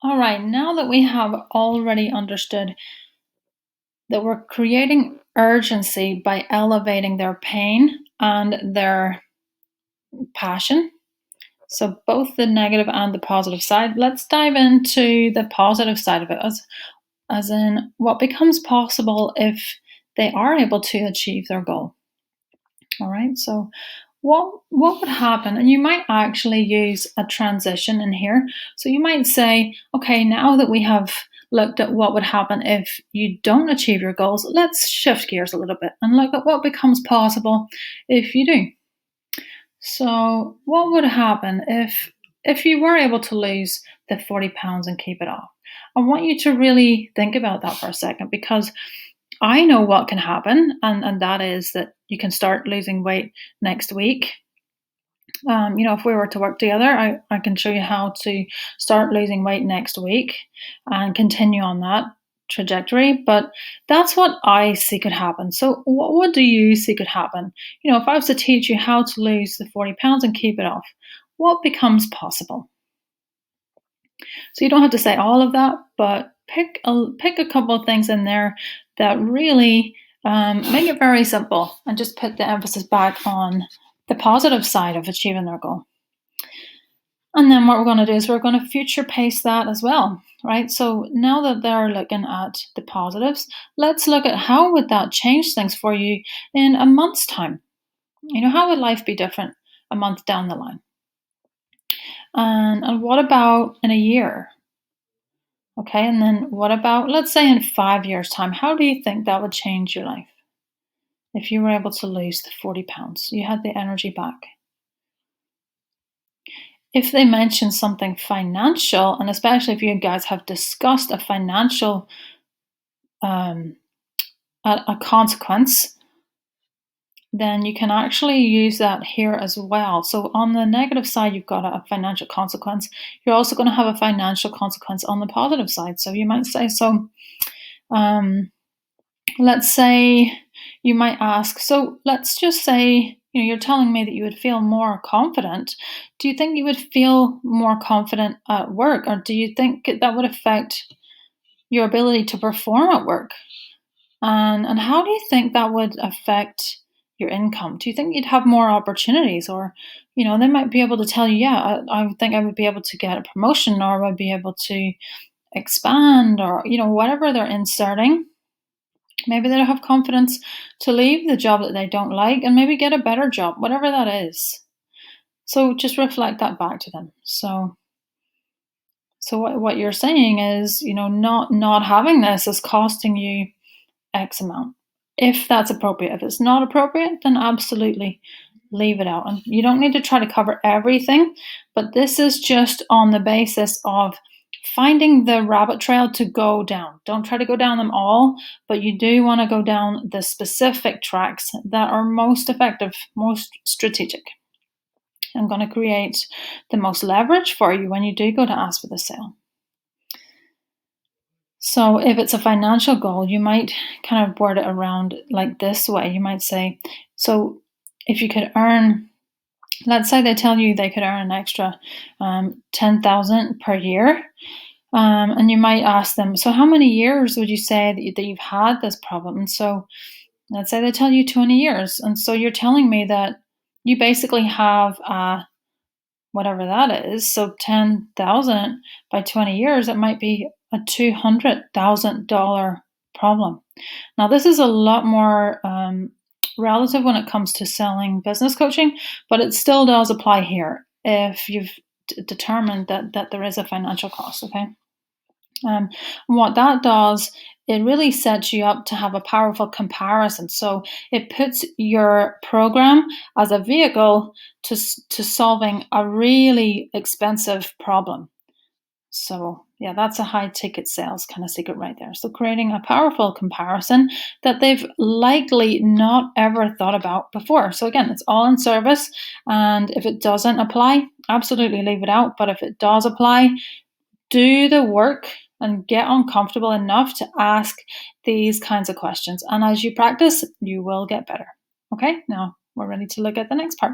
All right, now that we have already understood that we're creating urgency by elevating their pain and their passion, so both the negative and the positive side, let's dive into the positive side of it, as in what becomes possible if they are able to achieve their goal. All right, so what would happen? And you might actually use a transition in here. So you might say, okay, now that we have looked at what would happen if you don't achieve your goals, let's shift gears a little bit and look at what becomes possible if you do. So what would happen if you were able to lose the 40 pounds and keep it off? I want you to really think about that for a second, because I know what can happen, and that is that you can start losing weight next week. If we were to work together, I can show you how to start losing weight next week and continue on that trajectory. But that's what I see could happen. So, what do you see could happen? If I was to teach you how to lose the 40 pounds and keep it off, what becomes possible? So, you don't have to say all of that, but pick a couple of things in there that really make it very simple and just put the emphasis back on the positive side of achieving their goal. And then what we're going to do is we're going to future pace that as well, right? So now that they're looking at the positives, let's look at how would that change things for you in a month's time? How would life be different a month down the line? And what about in a year? Okay, and then what about, let's say, in 5 years' time? How do you think that would change your life if you were able to lose the 40 pounds? You had the energy back. If they mention something financial, and especially if you guys have discussed a financial a consequence, then you can actually use that here as well. So on the negative side, you've got a financial consequence. You're also going to have a financial consequence on the positive side. So you might say, let's say you might ask, so let's just say, you're telling me that you would feel more confident. Do you think you would feel more confident at work, or do you think that would affect your ability to perform at work? And how do you think that would affect your income? Do you think you'd have more opportunities? Or, they might be able to tell you, yeah, I think I would be able to get a promotion, or I would be able to expand, or, whatever they're inserting. Maybe they'll have confidence to leave the job that they don't like and maybe get a better job, whatever that is. So just reflect that back to them. So what you're saying is, not having this is costing you X amount, if that's appropriate. If it's not appropriate, then absolutely leave it out. And you don't need to try to cover everything, but this is just on the basis of finding the rabbit trail to go down. Don't try to go down them all, but you do want to go down the specific tracks that are most effective, most strategic. I'm going to create the most leverage for you when you do go to ask for the sale. So if it's a financial goal, you might kind of word it around like this way. You might say, so if you could earn, let's say they tell you they could earn an extra 10,000 per year. And you might ask them, so how many years would you say that you've had this problem? And so let's say they tell you 20 years. And so you're telling me that you basically have whatever that is. So 10,000 by 20 years, it might be a $200,000 problem. Now, this is a lot more relative when it comes to selling business coaching, but it still does apply here if you've determined that there is a financial cost, okay? What that does, it really sets you up to have a powerful comparison. So it puts your program as a vehicle to solving a really expensive problem. So yeah, that's a high ticket sales kind of secret right there. So creating a powerful comparison that they've likely not ever thought about before. So again, it's all in service. And if it doesn't apply, absolutely leave it out. But if it does apply, do the work and get uncomfortable enough to ask these kinds of questions. And as you practice, you will get better. Okay, now we're ready to look at the next part.